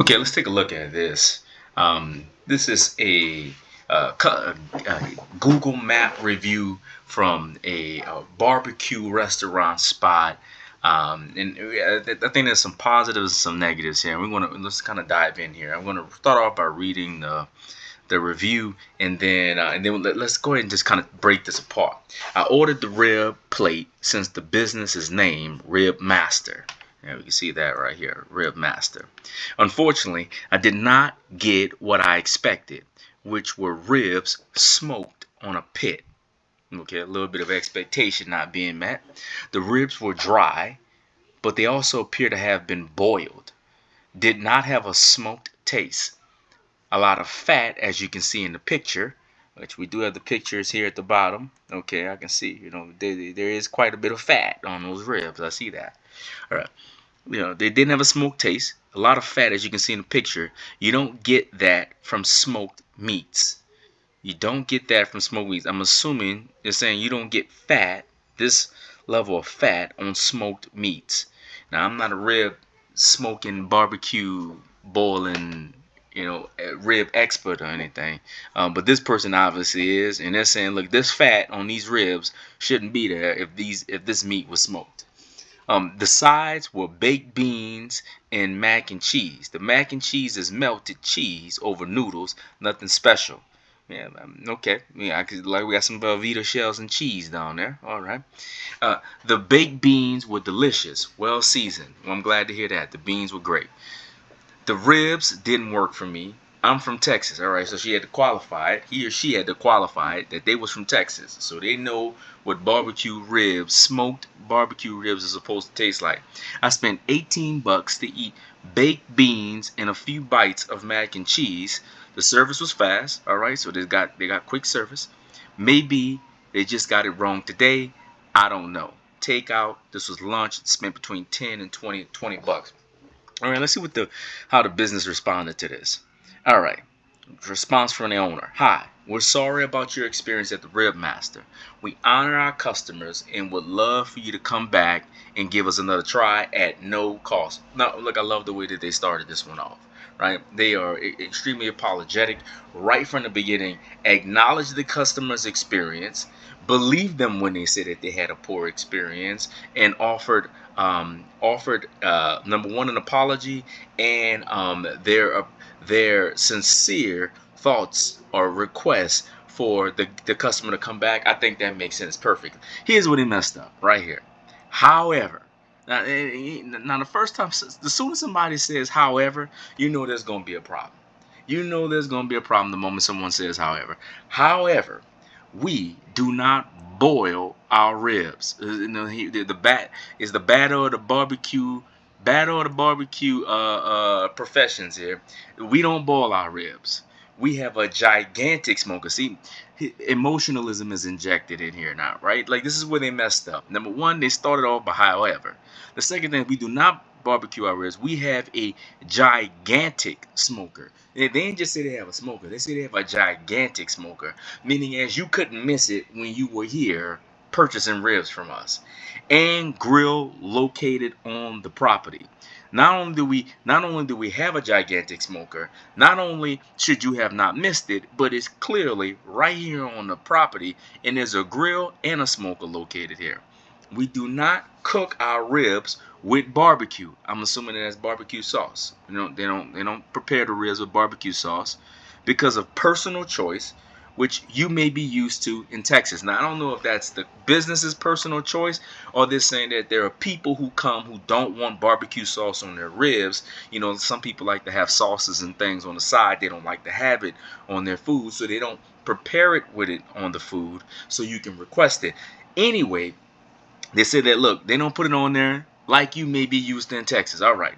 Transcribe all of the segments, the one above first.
Okay, let's take a look at this. This is a Google Map review from a barbecue restaurant spot. I think there's some positives and some negatives here. Let's kind of dive in here. I'm going to start off by reading the review, and then let's go ahead and just kind of break this apart. I ordered the rib plate since the business is named Rib Master. Yeah, we can see that right here, Rib Master. Unfortunately, I did not get what I expected, which were ribs smoked on a pit. Okay, a little bit of expectation not being met. The ribs were dry, but they also appear to have been boiled. Did not have a smoked taste. A lot of fat, as you can see in the picture, which we do have the pictures here at the bottom. Okay, I can see, there is quite a bit of fat on those ribs. I see that. All right. They didn't have a smoked taste. A lot of fat, as you can see in the picture. You don't get that from smoked meats. You don't get that from smoked meats. I'm assuming they're saying you don't get fat, this level of fat on smoked meats. Now, I'm not a rib smoking, barbecue, boiling, rib expert or anything. But this person obviously is, and they're saying, look, this fat on these ribs shouldn't be there if this meat was smoked. The sides were baked beans and mac and cheese. The mac and cheese is melted cheese over noodles, nothing special. Yeah, okay. Yeah, we got some Velveeta shells and cheese down there. All right. The baked beans were delicious, well seasoned. Well, I'm glad to hear that. The beans were great. The ribs didn't work for me. I'm from Texas. All right, so she had to qualify it. He or she had to qualify it that they was from Texas, so they know what barbecue ribs, smoked barbecue ribs, is supposed to taste like. I spent 18 bucks to eat baked beans and a few bites of mac and cheese. The service was fast. All right, so they got quick service. Maybe they just got it wrong today. I don't know. Takeout. This was lunch. Spent between 10 and 20 bucks. All right, let's see how the business responded to this. All right, response from the owner. Hi, we're sorry about your experience at the Rib Master. We honor our customers and would love for you to come back and give us another try at no cost. Now, look, I love the way that they started this one off. Right, they are extremely apologetic right from the beginning. Acknowledge the customer's experience, believe them when they say that they had a poor experience, and offered number one, an apology, and their sincere thoughts or requests for the customer to come back. I think that makes sense perfect. Here's what he messed up right here. However, now the first time, as soon as somebody says however, you know there's going to be a problem. You know there's going to be a problem the moment someone says however. However, we do not boil our ribs. The bat is the battle of the barbecue. Battle of the barbecue professions here. We don't boil our ribs. We have a gigantic smoker. See, emotionalism is injected in here now, right? Like, this is where they messed up. Number one, they started off by however. The second thing, we do not barbecue our ribs. We have a gigantic smoker. They didn't just say they have a smoker. They say they have a gigantic smoker, meaning as you couldn't miss it when you were here purchasing ribs from us. And grill located on the property. Not only do we have a gigantic smoker, not only should you have not missed it, but it's clearly right here on the property, and there's a grill and a smoker located here. We do not cook our ribs with barbecue. I'm assuming that's barbecue sauce. They don't prepare the ribs with barbecue sauce because of personal choice, which you may be used to in Texas. Now, I don't know if that's the business's personal choice, or they're saying that there are people who come who don't want barbecue sauce on their ribs. Some people like to have sauces and things on the side. They don't like to have it on their food, so they don't prepare it with it on the food, so you can request it. Anyway, they said that, look, they don't put it on there like you may be used to in Texas. All right,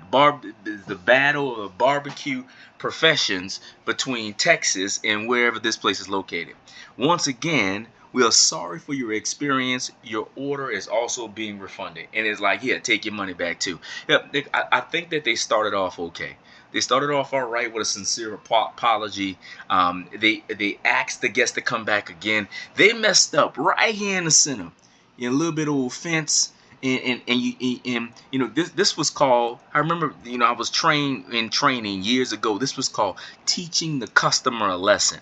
the battle of barbecue professions between Texas and wherever this place is located. Once again, we are sorry for your experience. Your order is also being refunded, and it's like, yeah, take your money back too. Yep, I think that they started off okay. They started off all right with a sincere apology. They asked the guest to come back again. They messed up right here in the center, a little bit of offense, This was called, I remember, I was trained in training years ago. This was called teaching the customer a lesson.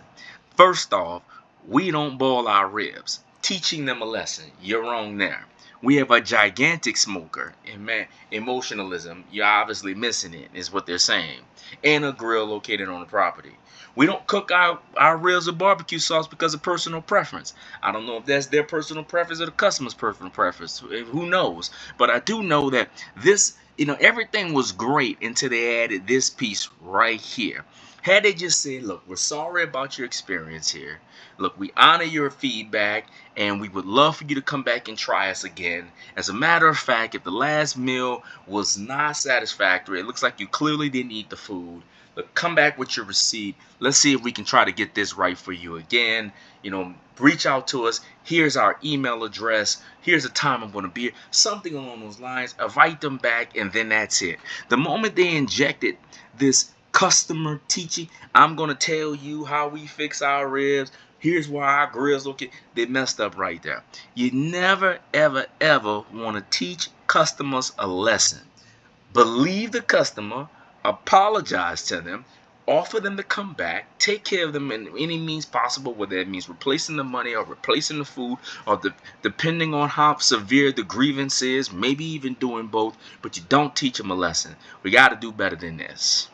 First off, we don't boil our ribs. Teaching them a lesson. You're wrong there. We have a gigantic smoker, and man, emotionalism, you're obviously missing it, is what they're saying. And a grill located on the property. We don't cook our ribs with barbecue sauce because of personal preference. I don't know if that's their personal preference or the customer's personal preference. Who knows? But I do know that this, everything was great until they added this piece right here. Had they just said, look, we're sorry about your experience here. Look, we honor your feedback and we would love for you to come back and try us again. As a matter of fact, if the last meal was not satisfactory, it looks like you clearly didn't eat the food. Look, come back with your receipt. Let's see if we can try to get this right for you again. Reach out to us. Here's our email address. Here's the time I'm going to be here. Something along those lines. Invite them back, and then that's it. The moment they injected this customer teaching, I'm going to tell you how we fix our ribs. Here's why our grills okay. They messed up right there. You never, ever, ever want to teach customers a lesson. Believe the customer, apologize to them, offer them to come back, take care of them in any means possible, whether it means replacing the money or replacing the food, or depending on how severe the grievance is, maybe even doing both, but you don't teach them a lesson. We got to do better than this.